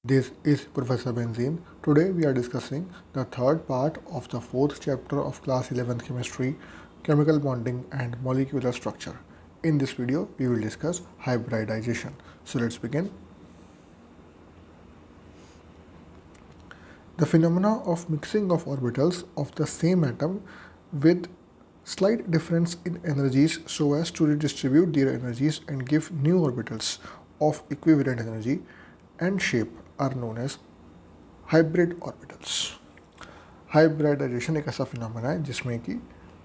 This is Professor Benzine. Today we are discussing the third part of the fourth chapter of class 11th chemistry, chemical bonding and molecular structure. In this video, we will discuss hybridization. So let's begin. The phenomena of mixing of orbitals of the same atom with slight difference in energies so as to redistribute their energies and give new orbitals of equivalent energy and shape are known as hybrid orbitals. Hybridisation एक ऐसा phenomena है जिसमें कि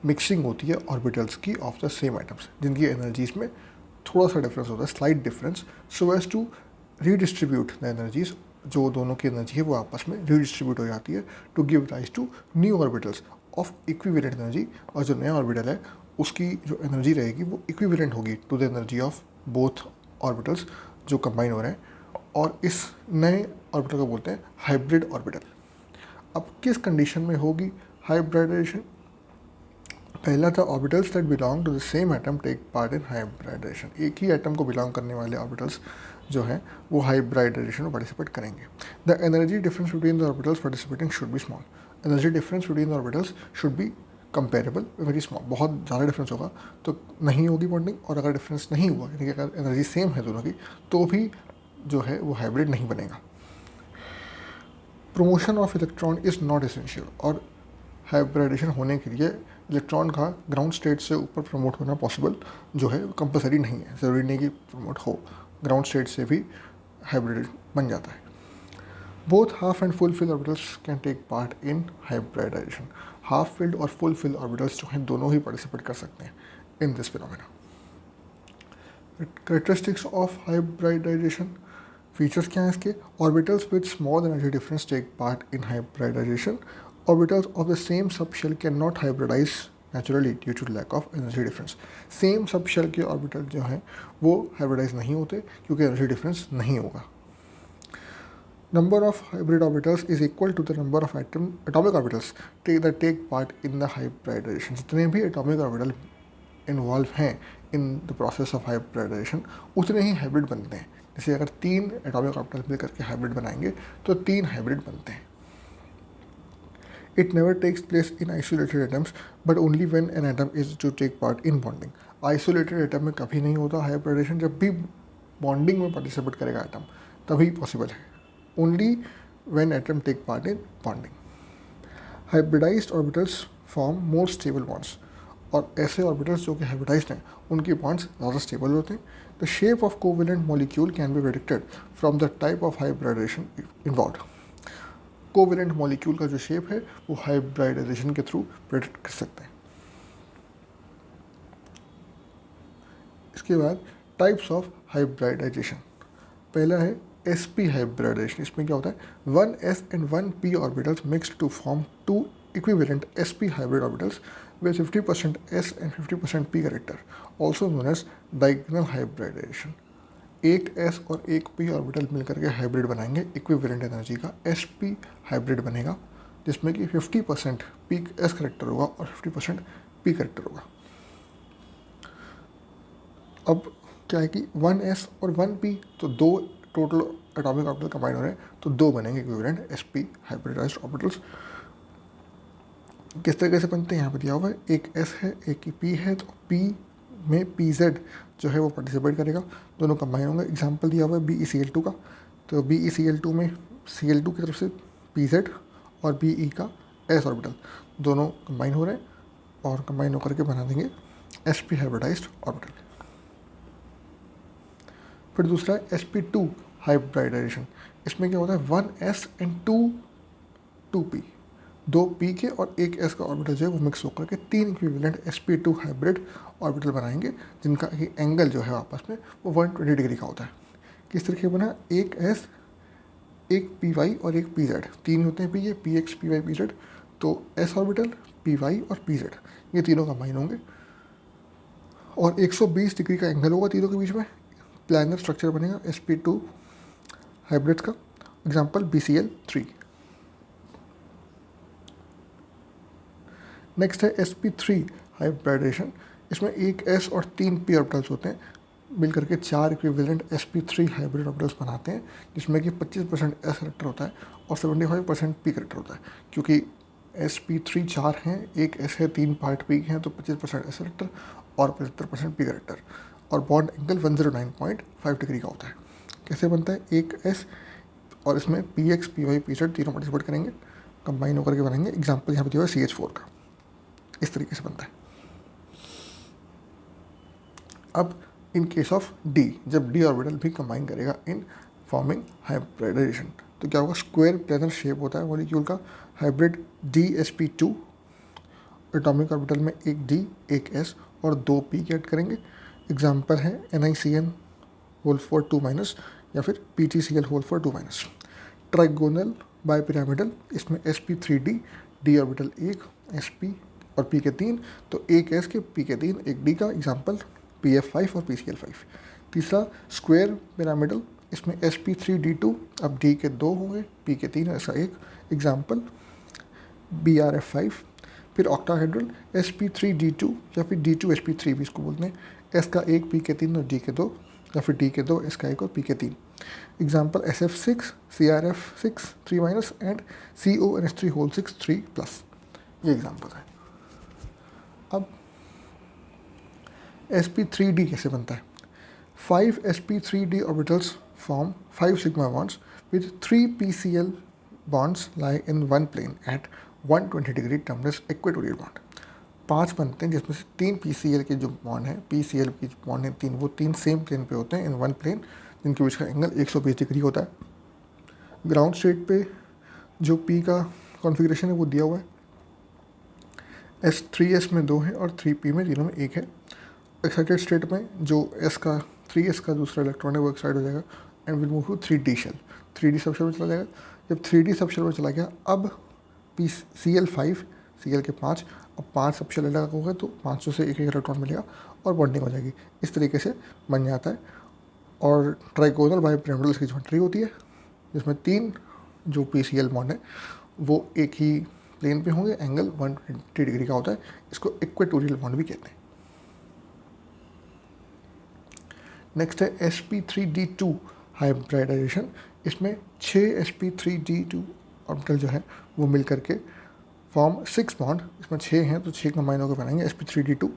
mixing होती है orbitals की of the same atoms जिनकी energies में थोड़ा सा डिफरेंस होता है, slight difference, so as to redistribute the energies. जो दोनों की एनर्जी है वो आपस में रीडिस्ट्रीब्यूट हो जाती है to give rise to new orbitals of equivalent energy. और जो नया ऑर्बिटल है उसकी जो एनर्जी रहेगी वो इक्विवेलेंट होगी to the energy of both orbitals जो कंबाइन हो रहे हैं, और इस नए ऑर्बिटल को बोलते हैं हाइब्रिड ऑर्बिटल। अब किस कंडीशन में होगी हाइब्रिडाइजेशन? पहला था orbitals that belong to the same atom take part in hybridisation. एक ही एटम को बिलोंग करने वाले ऑर्बिटल्स जो हैं वो हाइब्रिडाइजेशन में पार्टिसिपेट करेंगे। The energy difference between the orbitals participating should be small. Energy difference between the orbitals should be comparable, very small. बहुत ज़्यादा डिफरेंस होगा तो नहीं होगी बॉन्डिंग, और अगर डिफरेंस नहीं हुआ यानी कि अगर एनर्जी सेम है दोनों की तो भी जो है वो हाइब्रिड नहीं बनेगा। Promotion of electron is not essential. और हाइब्रिडाइजेशन होने के लिए इलेक्ट्रॉन का ग्राउंड स्टेट से ऊपर प्रमोट होना पॉसिबल जो है कंपलसरी नहीं है, ज़रूरी नहीं कि प्रमोट हो, ग्राउंड स्टेट से भी हाइब्रिड बन जाता है। Both half and full fill orbitals can take part in hybridisation. Half filled और फुल फिल ऑर्बिटल्स जो हैं दोनों ही पार्टिसिपेट कर सकते हैं in this phenomena. Characteristics of hybridisation, features क्या हैं इसके? Orbitals with small energy difference take part in hybridisation. Orbitals of the same subshell can not hybridise naturally due to lack of energy difference. Same subshell के orbital जो हैं वो hybridise नहीं होते क्योंकि एनर्जी डिफरेंस नहीं होगा। Number of hybrid orbitals is equal to the number of atomic orbitals that take part in the hybridisation. जितने भी एटॉमिक ऑर्बिटल इन्वॉल्व हैं in the process of hybridisation उतने ही हाइब्रिड बनते हैं। जैसे अगर 3 एटॉमिक ऑर्बिटल्स मिल करके हाइब्रिड बनाएंगे तो 3 हाइब्रिड बनते हैं। It never takes place in isolated atoms but only when an atom is to take part in bonding. Isolated atom में कभी नहीं होता हाइब्रिडाइजेशन, जब भी बॉन्डिंग में पार्टिसिपेट करेगा एटम तभी पॉसिबल है, only when atom take part in bonding. Hybridised orbitals form more stable bonds. और ऐसे ऑर्बिटल्स जो कि हाइब्रिडाइज्ड हैं उनके बॉन्ड्स ज़्यादा स्टेबल होते हैं। The shape of covalent molecule can be predicted from the type of hybridisation involved. Covalent molecule का जो शेप है वो हाइब्रिडाइजेशन के थ्रू प्रेडिक्ट कर सकते हैं। इसके बाद टाइप्स ऑफ हाइब्रिडाइजेशन, पहला है sp हाइब्रिडाइजेशन। इसमें क्या होता है? 1s and 1p orbitals mixed to form 2 equivalent sp hybrid orbitals with 50% s and 50% p character, also known as diagonal hybridization। एक s और एक p ऑर्बिटल मिलकर के हाइब्रिड बनाएंगे इक्विवेलेंट एनर्जी का, sp हाइब्रिड बनेगा जिसमें कि 50% p s करेक्टर होगा और 50% p करेक्टर होगा। अब क्या है कि 1s और 1p तो दो टोटल एटॉमिक ऑर्बिटल कंबाइन हो रहे हैं तो 2 बनेंगे इक्विवेलेंट sp हाइब्रिडाइज्ड ऑर्बिटल्स। किस तरीके से बनते हैं यहाँ पर दिया हुआ है, एक S है एक P है, तो P में PZ जो है वो पार्टिसिपेट करेगा, दोनों कंबाइन होंगे। एग्जांपल दिया हुआ है BeCl2 का, तो BeCl2 में Cl2 की तरफ से PZ और Be का S ऑर्बिटल दोनों कंबाइन हो रहे हैं और कंबाइन होकर के बना देंगे sp हाइब्रिडाइज्ड ऑर्बिटल। फिर दूसरा है sp2 हाइब्रिडाइजेशन। इसमें क्या होता है? 1s and 2p, 2 p के और एक s का ऑर्बिटल जो है वो मिक्स होकर के 3 इक्विवेलेंट sp2 हाइब्रिड ऑर्बिटल बनाएंगे जिनका एंगल जो है आपस में वो 120 डिग्री का होता है। किस तरीके बना? एक s, एक py और एक pz, 3 होते हैं p, ये px py pz, तो s ऑर्बिटल py और pz ये तीनों कंबाइन होंगे और 120 डिग्री का एंगल होगा तीनों के बीच में, प्लानर स्ट्रक्चर बनेगा sp2 हाइब्रिड का। Example BCl3। नेक्स्ट है sp3 हाइब्रिडाइजेशन। इसमें एक s और 3 p ऑर्बिटल्स होते हैं मिल करके 4 इक्विवेलेंट sp3 हाइब्रिड ऑर्बिटल्स बनाते हैं, जिसमें कि 25% s करेक्टर होता है और 75% p करेक्टर होता है। क्योंकि sp3 4 हैं, एक s है, 3 पार्ट p हैं, तो 25% s करेक्टर और 75% p करेक्टर, और बॉन्ड एंगल 109.5 डिग्री का होता है। कैसे बनता है? एक s और इसमें px, py, pz तीनों पार्टिसिपेट करेंगे, कंबाइन होकर के बनाएंगे। एग्जाम्पल यहाँ पे दिया हुआ है CH4 का, इस तरीके से बनता है। अब इन केस ऑफ डी, जब डी ऑर्बिटल भी कंबाइन करेगा इन फॉर्मिंग हाइब्रिडाइजेशन, तो क्या होगा? स्क्वायर प्लेनर शेप होता है मॉलिक्यूल का। हाइब्रिड DsP2, एटॉमिक ऑर्बिटल में एक D, एक S और 2 P ऐड करेंगे। एग्जाम्पल है NiCN होल फॉर 2- या फिर PgCl whole four 2-। Trigonal bipyramidal, इसमें sp3d, d ऑर्बिटल 1, sp और p के 3, तो एक s के p के 3, एक d का। एग्जाम्पल pf5 और pcl5। तीसरा स्क्वायर पिरामिडल, इसमें sp3d2, अब d के 2 होंगे, p के 3, ऐसा एक। Example brf5। फिर ऑक्टाहेड्रल sp3d2 या फिर d2sp3 भी इसको बोलते हैं, s का 1, p के 3 और d के 2, या फिर d के 2, s का 1 और p के 3। Example SF6, CRF6 3- and CONH3 whole 6 3+। ये एग्जाम्पल है। अब sp3d कैसे बनता है? 5 sp3d orbitals form 5 sigma bonds with 3 pcl bonds lie in one plane at 120 degree termed as equatorial bond. 5 बनते हैं, जिसमें से 3 pcl के जो बॉन्ड हैं, pcl की बॉन्ड है 3, वो 3 सेम प्लेन पे होते हैं इन वन प्लेन, जिनके बीच का एंगल 120 डिग्री होता है। ग्राउंड स्टेट पे जो p का कॉन्फ़िगरेशन है वो दिया हुआ है। S3s में 2 है और 3p में तीनों में 1 है। एक्साइटेड स्टेट में जो s का 3s का दूसरा इलेक्ट्रॉन है वो एक्साइट हो जाएगा and will move to 3d shell, 3d subshell में चला जाएगा। जब 3d सबशेल में चला गया, अब Cl5, Cl के 5, अब 5 सबशेल अलग हो गए, तो 500 से एक इलेक्ट्रॉन मिलेगा और बॉन्डिंग हो जाएगी। इस तरीके से बन जाता है। और ट्राइगोनल बाइपिरामिडल की ज्योमेट्री होती है, जिसमें 3 जो pCl बॉन्ड है वो एक ही प्लेन पे होंगे, एंगल 120 डिग्री का होता है। इसको इक्वेटोरियल बॉन्ड भी कहते हैं। नेक्स्ट है sp3d2 हाइब्रिडाइजेशन। इसमें 6 sp3d2 ऑर्बिटल जो है वो मिल करके फॉर्म 6 बॉन्ड, इसमें 6 हैं तो 6 कंबाइन होकर बनाएंगे sp3d2।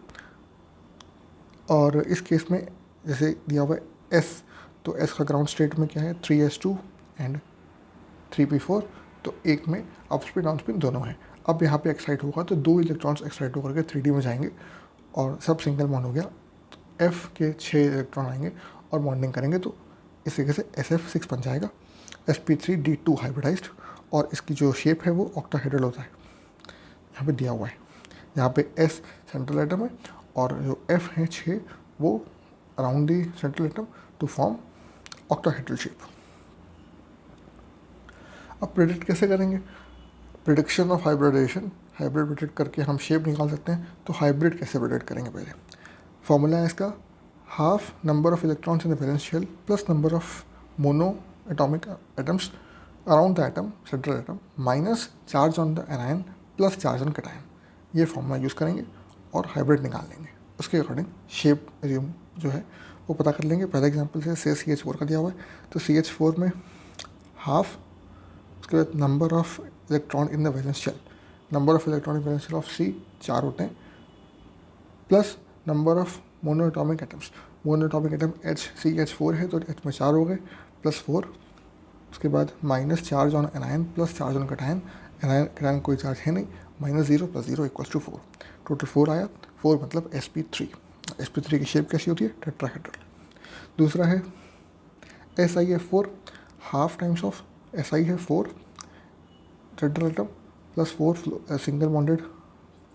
और इस केस में जैसे दिया हुआ है s, तो s का ग्राउंड स्टेट में क्या है? 3s2 एंड 3p4, तो एक में अप स्पिन डाउन स्पिन दोनों हैं। अब यहाँ पे एक्साइट होगा तो 2 इलेक्ट्रॉन्स एक्साइट होकर के 3d में जाएंगे और सब सिंगल बॉन्ड हो गया। f के 6 इलेक्ट्रॉन आएंगे और बॉन्डिंग करेंगे, तो इस तरीके से SF6 बन जाएगा sp3d2 हाइब्रिडाइज्ड। और इसकी जो शेप है वो ऑक्टाहेड्रल होता है, यहाँ पे दिया हुआ है। यहाँ पे s सेंट्रल एटम है और जो f है 6 वो around the central atom to form octahedral shape. अब प्रेडिक्ट कैसे करेंगे? Prediction of hybridisation, hybrid predict करके हम शेप निकाल सकते हैं। तो हाइब्रिड कैसे प्रिडिक्ट करेंगे? पहले फॉर्मूला है इसका, half number of electrons in the valence shell plus number of monoatomic atoms around the atom, central atom, minus charge on the anion plus charge on cation. ये formula use करेंगे और hybrid निकाल लेंगे। उसके according shape जो है वो पता कर लेंगे। पहले एग्जाम्पल से CH4 का दिया हुआ है, तो CH4 में हाफ, उसके बाद number of electron in the valence shell, number of electron in valence shell of C 4 होते हैं, plus number of monoatomic atoms, monoatomic atom CH4 है तो H में 4 हो गए, प्लस 4। उसके बाद minus charge on anion plus charge on cation, anion कोई चार्ज है नहीं, -0 + 0 = 4, टोटल 4 आया। 4 मतलब sp3। sp3 की शेप कैसी होती है? टेट्राहेड्रल। दूसरा है SiF4, half times of Si है 4 central atom plus 4 single bonded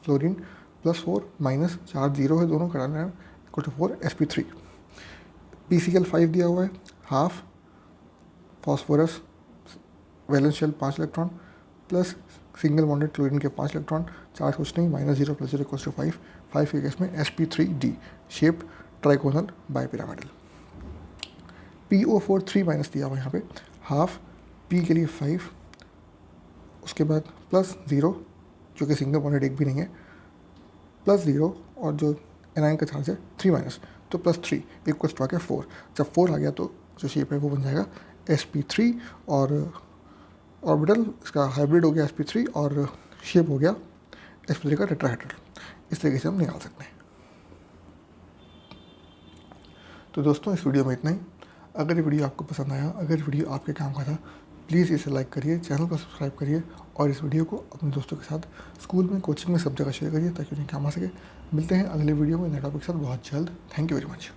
fluorine plus 4 minus charge 0 है दोनों कराना है, =4 sp3। PCl5 दिया हुआ है, half phosphorus valence shell 5 electron plus single bonded chlorine के 5 इलेक्ट्रॉन, चार्ज कुछ नहीं, -0 + 0 = 5। 5 के केस में sp3d, shape trigonal bipyramidal. PO4 3- दिया हुआ है यहाँ पे, हाफ p के लिए 5, उसके बाद प्लस 0 जो कि सिंगल बॉन्डेड एक भी नहीं है, प्लस 0 और जो एनायन का चार्ज है 3-, तो +3 इक्वल्स टू आ गया 4। जब 4 आ गया तो जो शेप है वो बन जाएगा sp3 और ऑर्बिटल इसका हाइब्रिड हो गया sp3 और शेप हो गया sp3 का टेट्राहेड्रल। इस तरीके से हम निकाल सकते हैं। तो दोस्तों इस वीडियो में इतना ही। अगर ये वीडियो आपको पसंद आया, अगर ये वीडियो आपके काम का था, प्लीज़ इसे लाइक करिए, चैनल को सब्सक्राइब करिए और इस वीडियो को अपने दोस्तों के साथ स्कूल में, कोचिंग में, सब जगह शेयर करिए ताकि उन्हें काम आ सके। मिलते हैं अगले वीडियो में नए टॉपिक के साथ बहुत जल्द। Thank you very much.